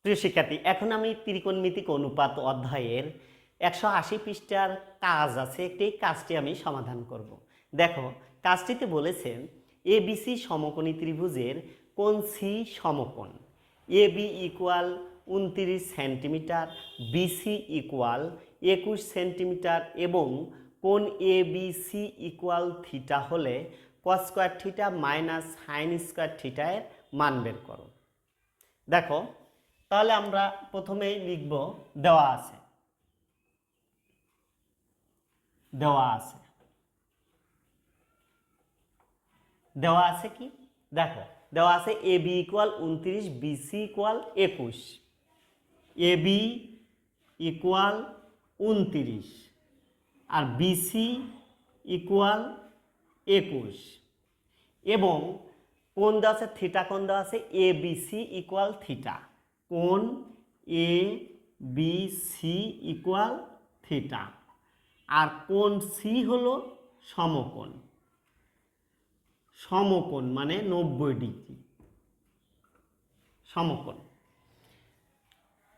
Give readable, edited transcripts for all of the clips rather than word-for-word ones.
প্রিয় শিক্ষার্থী, এখন আমি ত্রিকোণমিতিক অনুপাত অধ্যায়ের 180 পৃষ্ঠার কাজ আছে, একটি কাজটি আমি সমাধান করব। দেখো, কাজটিতে বলেছেন এবিসি সমকোণী ত্রিভুজের কোণ সি সমকোণ, A B equal 29 centimetre, BC equal 21 centimetre এবং কোণ A B C equal theta হলে cos square theta minus sine square theta এর মান বের করো। দেখো, তাহলে আমরা প্রথমেই লিখব দেওয়া আছে কি দেখো, দেওয়া আছে এ বি ইকুয়াল 29, বিসি ইকুয়াল 21। এ বি ইকুয়াল 29 আর বিসি ইকুয়াল 21 এবং কোণ দেওয়া আছে থিটা, কোণ দেওয়া আছে এ বি সি ইকুয়াল থিটা, কোণ A B C equal theta. আর কোণ সি হলো সমকোণ, সমকোণ মানে 90 ডিগ্রি সমকোণ।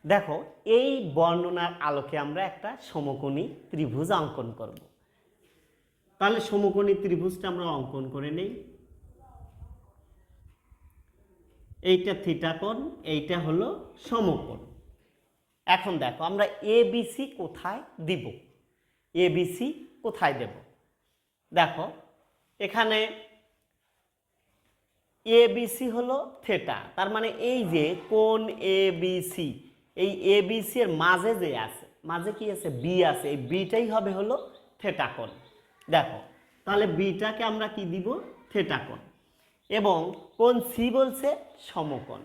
দেখো, এই বর্ণনার আলোকে আমরা একটা সমকোণী ত্রিভুজ অঙ্কন করব। তাহলে সমকোণী ত্রিভুজটা আমরা অঙ্কন করে নেই। এইটা থিটা কোণ, এইটা হলো সমকোণ। এখন দেখো, আমরা এবিসি কোথায় দিব, এবিসি কোথায় দেব। দেখো, এখানে এবিসি হলো থিটা, তার মানে এই যে কোণ এবিসি, এই এবিসি এর মাঝে যে আছে, মাঝে কি আছে, বি আছে, এই বিটাই হবে হলো থিটা কোণ। দেখো, তাহলে বিটাকে আমরা কি দিব, থিটা কোণ। এবং কোণ সি বলছে সমকোণ,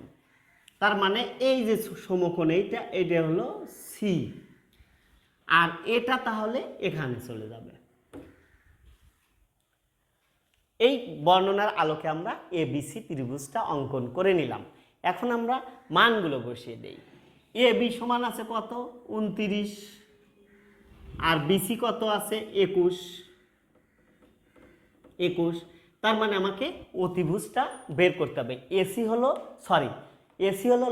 তার মানে এই যে সমকোণ এইটা হলো সি, আর এটা তাহলে এখানে চলে যাবে। এই বর্ণনার আলোকে আমরা এবিসি ত্রিভুজটা অঙ্কন করে নিলাম। এখন আমরা মানগুলো বসিয়ে দেই। এ বি সমান আছে কত, 29, আর বিসি কত আছে 21। তার মানে আমাকে অতিভুজটা বের করতে হবে। এসি হলো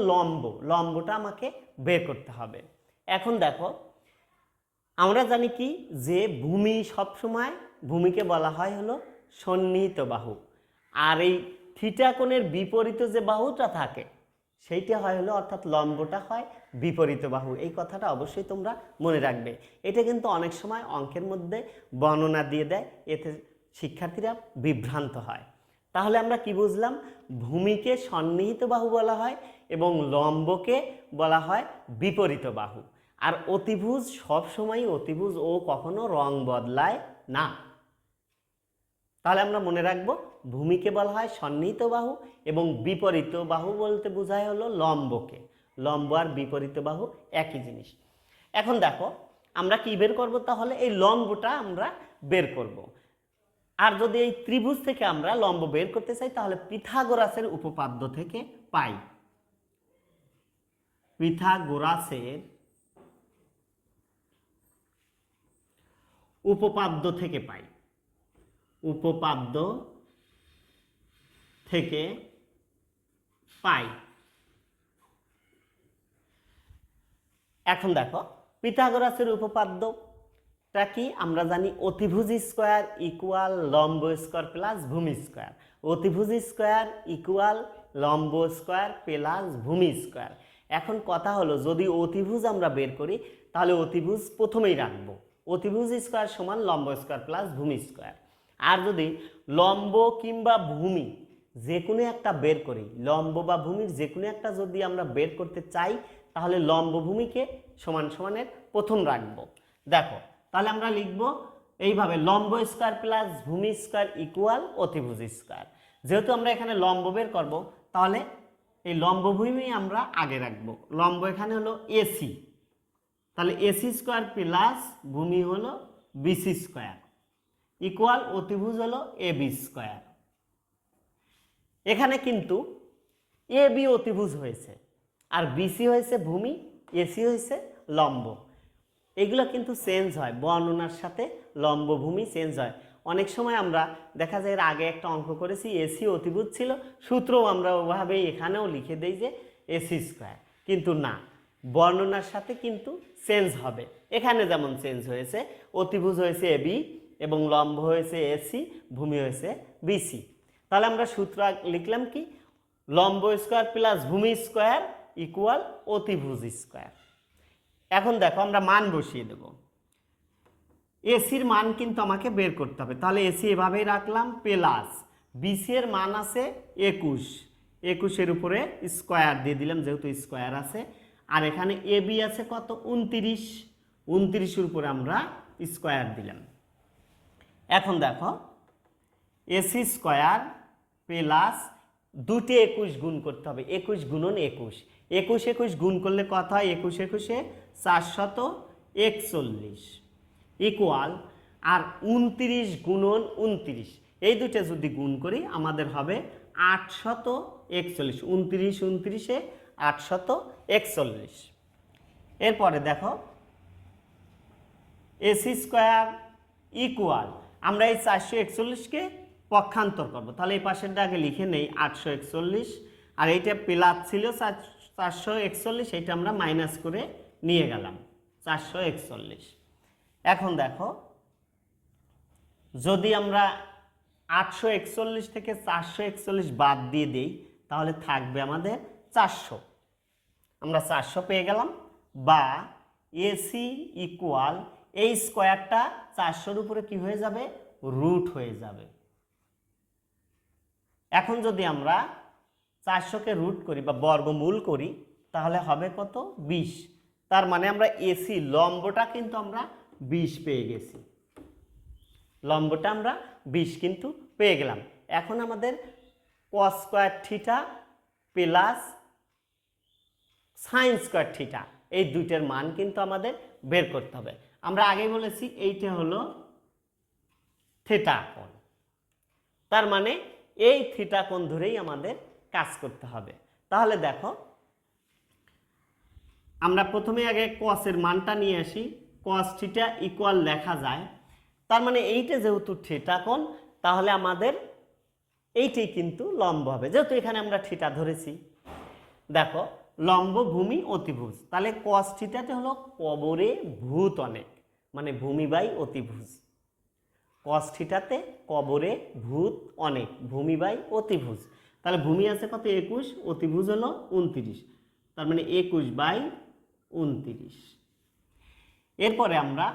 লম্বটা আমাকে বের করতে হবে। এখন দেখো, আমরা জানি কি যে ভূমি সবসময় ভূমিকে বলা হয় হলো সন্নিহিত বাহু, আর এই থিটা কোণের বিপরীত যে বাহুটা থাকে সেইটা হয় হলো, অর্থাৎ লম্বটা হয় বিপরীত বাহু। এই কথাটা অবশ্যই তোমরা মনে রাখবে। এটা কিন্তু অনেক সময় অঙ্কের মধ্যে বর্ণনা দিয়ে দেয়, এতে শিক্ষার্থীরা বিভ্রান্ত হয়। তাহলে আমরা কি বুঝলাম, ভূমিকে সন্নিহিত বাহু বলা হয় এবং লম্বকে বলা হয় বিপরীত বাহু। আর অতিভুজ সবসময় অতিভুজ ও কখনো রং বদলায় না। তাহলে আমরা মনে রাখবো, ভূমিকে বলা হয় সন্নিহিত বাহু এবং বিপরীত বাহু বলতে বোঝায় হলো লম্বকে। লম্ব আর বিপরীত বাহু একই জিনিস। এখন দেখো, আমরা কি বের করব, তাহলে এই লম্বটা আমরা বের করব। আর যদি এই ত্রিভুজ থেকে আমরা লম্ব বের করতে চাই, তাহলে পিথাগোরাসের উপপাদ্য থেকে পাই। পিথাগোরাসের উপপাদ্য থেকে পাই, উপপাদ্য থেকে পাই। এখন দেখো, পিথাগোরাসের উপপাদ্যটা কি, আমরা জানি অতিভুজ স্কোয়ার ইকুয়াল লম্ব স্কোয়ার প্লাস ভূমি স্কোয়ার, অতিভুজ স্কোয়ার ইকুয়াল লম্ব স্কোয়ার প্লাস ভূমি স্কোয়ার। এখন কথা হলো, যদি অতিভুজ আমরা বের করি তাহলে অতিভুজ প্রথমেই রাখবো, অতিভুজ স্কোয়ার সমান লম্ব স্কোয়ার প্লাস ভূমি স্কোয়ার। আর যদি লম্ব কিংবা ভূমি যে কোনো একটা বের করি, লম্ব বা ভূমির যে কোনো একটা যদি আমরা বের করতে চাই, তাহলে লম্ব ভূমিকে সমান সমানের প্রথম রাখবো। দেখো, তাহলে আমরা লিখবো এইভাবে, লম্ব স্কোয়ার প্লাস ভূমি স্কোয়ার ইকুয়াল অতিভুজ স্কোয়ার। যেহেতু আমরা এখানে লম্ব বের করব, তাহলে এই লম্ব ভূমি আমরা আগে রাখবো। লম্ব এখানে হলো এসি, তাহলে এসি স্কোয়ার প্লাস ভূমি হলো বিসি স্কোয়ার ইকুয়াল অতিভুজ হলো এবি স্কোয়ার। এখানে কিন্তু এ বি অতিভুজ হয়েছে, আর বিসি হয়েছে ভূমি, এসি হয়েছে লম্ব। এগুলো কিন্তু চেঞ্জ হয়, বর্ণনার সাথে লম্ব ভূমি চেঞ্জ হয়। অনেক সময় আমরা দেখা যায়, এর আগে একটা অঙ্ক করেছি, এসি অতিভুজ ছিল, সূত্রও আমরা ওভাবেই এখানেও লিখে দিই যে এসি স্কোয়ার, কিন্তু না, বর্ণনার সাথে কিন্তু চেঞ্জ হবে। এখানে যেমন চেঞ্জ হয়েছে, অতিভুজ হয়েছে এবি এবং লম্ব হয়েছে এসি, ভূমি হয়েছে বিসি। তাহলে আমরা সূত্র লিখলাম কি, লম্ব স্কোয়ার প্লাস ভূমি স্কোয়ার ইকুয়াল অতিভুজ স্কোয়ার। এখন দেখো আমরা মান বসিয়ে দেব। এসির মান কিন্তু আমাকে বের করতে হবে, তাহলে এসি এভাবেই রাখলাম প্লাস বিসি এর মান আছে 21, 21-এর উপরে স্কোয়ার দিয়ে দিলাম যেহেতু স্কোয়ার আছে। আর এখানে এবি আছে কত 29, 29-এর উপরে আমরা স্কোয়ার দিলাম। এখন দেখো এসি স্কোয়ার প্লাস দুটি 21 গুণ করতে হবে, 21 গুণন 21, 21 21 গুণ করলে কত হয়, 21 21-এ 441 ইকুয়াল, আর 29 গুণন 29, এই দুটো যদি গুণ করি আমাদের হবে 841, 29 29-এ 841। এরপরে দেখো এসি স্কোয়ার ইকুয়াল, আমরা এই 441-কে পক্ষান্তর করব, তাহলে এই পাশেরটা আগে লিখে নেই 841, আর এইটা প্লাস ছিল 441, এইটা আমরা মাইনাস করে নিয়ে গেলাম 441। এখন দেখো যদি আমরা 841 থেকে 441 বাদ দিয়ে দেই তাহলে থাকবে আমাদের 400, আমরা 400 পেয়ে গেলাম। বা এসি ইকুয়াল, এই স্কোয়ারটা 400-র উপরে কি হয়ে যাবে, রুট হয়ে যাবে। এখন যদি আমরা 400-কে রুট করি বা বর্গমূল করি তাহলে হবে কত 20, তার মানে আমরা এসি লম্বটা কিন্তু আমরা 20 পেয়ে গেছি, লম্বটা আমরা 20 কিন্তু পেয়ে গেলাম। এখন আমাদের cos square theta plus sin square theta এই দুইটার মান কিন্তু আমাদের বের করতে হবে। আমরা আগে বলেছি এইটা হলো থিটা কোণ, তার মানে এই থিটা কোণ ধরেই আমাদের কাজ করতে হবে। তাহলে দেখো আমরা প্রথমে আগে cos এর মানটা নিয়ে আসি, cos থিটা ইকুয়াল লেখা যায়, তার মানে এইটা যেহেতু থিটা কোণ তাহলে আমাদের এইটাই কিন্তু লম্ব হবে, যেহেতু এখানে আমরা থিটা ধরেছি। দেখো লম্ব ভূমি অতিভুজ, তাহলে cos থিটাতে হলো কবরে ভূত অনেক, মানে ভূমি বাই অতিভুজ। cos থিটাতে কবরে ভূত অনেক, ভূমি বাই অতিভুজ। তাহলে ভূমি আছে কত 21, অতিভুজ হলো 29, তার মানে 21/29। এরপরে আমরা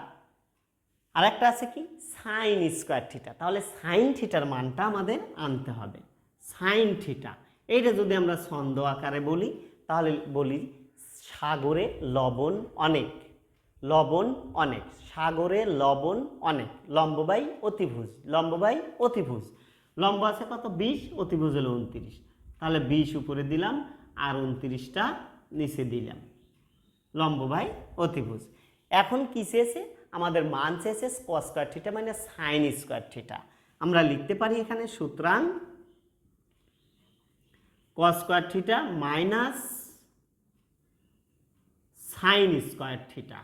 আরেকটা আছে কি সাইন স্কোয়ার থিটা, তাহলে সাইন থিটার মানটা আমাদের আনতে হবে। সাইন থিটা এইটা যদি আমরা ছন্দ আকারে বলি তাহলে বলি সাগরে লবণ অনেক, লবণ অনেক, সাগরে লবণ অনেক, লম্ব বাই অতিভুজ, লম্ব বাই অতিভুজ। লম্ব আছে কত 20, অতিভুজ হলো 29, তাহলে 20 উপরে দিলাম আর 29টা নিচে দিলাম, লম্ব বাই অতিভুজ। এখন কি চেয়েছে আমাদের, মান চেয়েছে cos স্কয়ার থিটা মানে সাইন স্কয়ার থিটা। আমরা লিখতে পারি এখানে সুতরাং cos square theta minus sine square theta.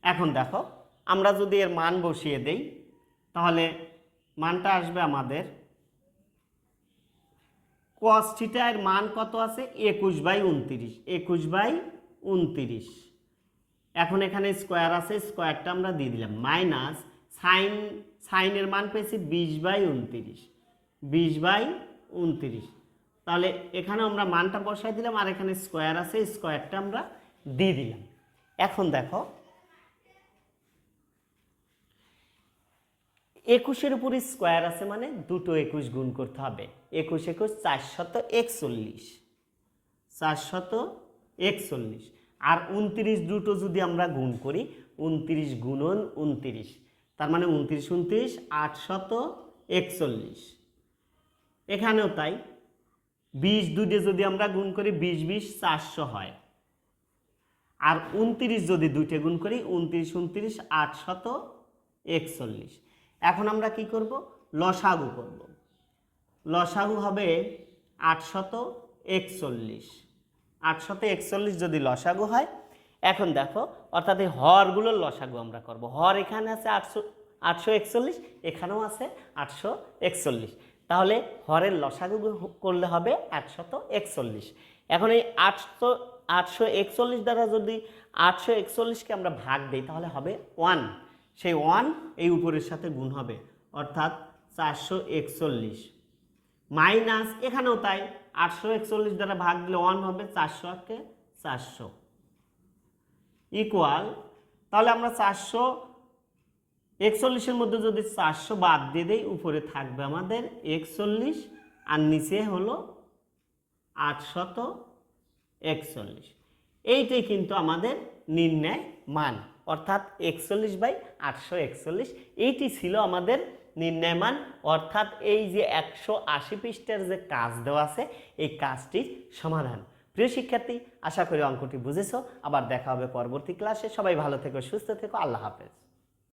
এখন দেখো আমরা যদি এর মান বসিয়ে দেই তাহলে মানটা আসবে আমাদের, cos থিটা এর মান কত আছে 21/29, 21/29। এখন এখানে স্কোয়ার আছে, স্কোয়ারটা আমরা দিয়ে দিলাম, মাইনাস সাইনের মান পেয়েছি 20/29, 20/29। তাহলে এখানে আমরা মানটা বসাই দিলাম আর এখানে স্কোয়ার আছে, স্কোয়ারটা আমরা দিয়ে দিলাম। এখন দেখো 21-এর উপরে স্কোয়ার আছে মানে দুটো 21 গুণ করতে হবে, 21 21 441, 441। আর 29 দুটো যদি আমরা গুণ করি 29 গুণন 29, তার মানে 29 29 841। এখানেও তাই 20 দুটো যদি আমরা গুণ করি 20 20 400 হয়, আর 29 যদি দুইটা গুণ করি 29 29 841। এখন আমরা কি করব, লসাগু করব। লসাগু হবে 841, 841 যদি লসাগু হয়। এখন দেখো অর্থাৎ এই হরগুলোর লসাগু আমরা করব। হর এখানে আছে 841, এখানেও আছে 841, তাহলে হরের লসাগু করলে হবে 841। এখন এই 841 দ্বারা যদি 841কে আমরা ভাগ দিই তাহলে হবে 1, সেই 1 এই উপরের সাথে গুণ হবে, অর্থাৎ 441 মাইনাস এখানেও তাই 841 দ্বারা ভাগ দিলে 1 হবে, 400 400 ইকুয়াল, তাহলে আমরা 441 মধ্যে যদি 400 বাদ দিয়ে দেই উপরে থাকবে আমাদের 41 আর নিচে হলো 841। এইটাই কিন্তু আমাদের নির্ণয় মান, অর্থাৎ 41/841 এইটি ছিল আমাদের নির্ণয় মান। অর্থাৎ এই যে 180 পৃষ্ঠার যে কাজ দেওয়া আছে এই কাজটির সমাধান। প্রিয় শিক্ষার্থী, আশা করি অঙ্কটি বুঝেছো। আবার দেখা হবে পরবর্তী ক্লাসে। সবাই ভালো থেকো, সুস্থ থেকো, আল্লাহ হাফেজ।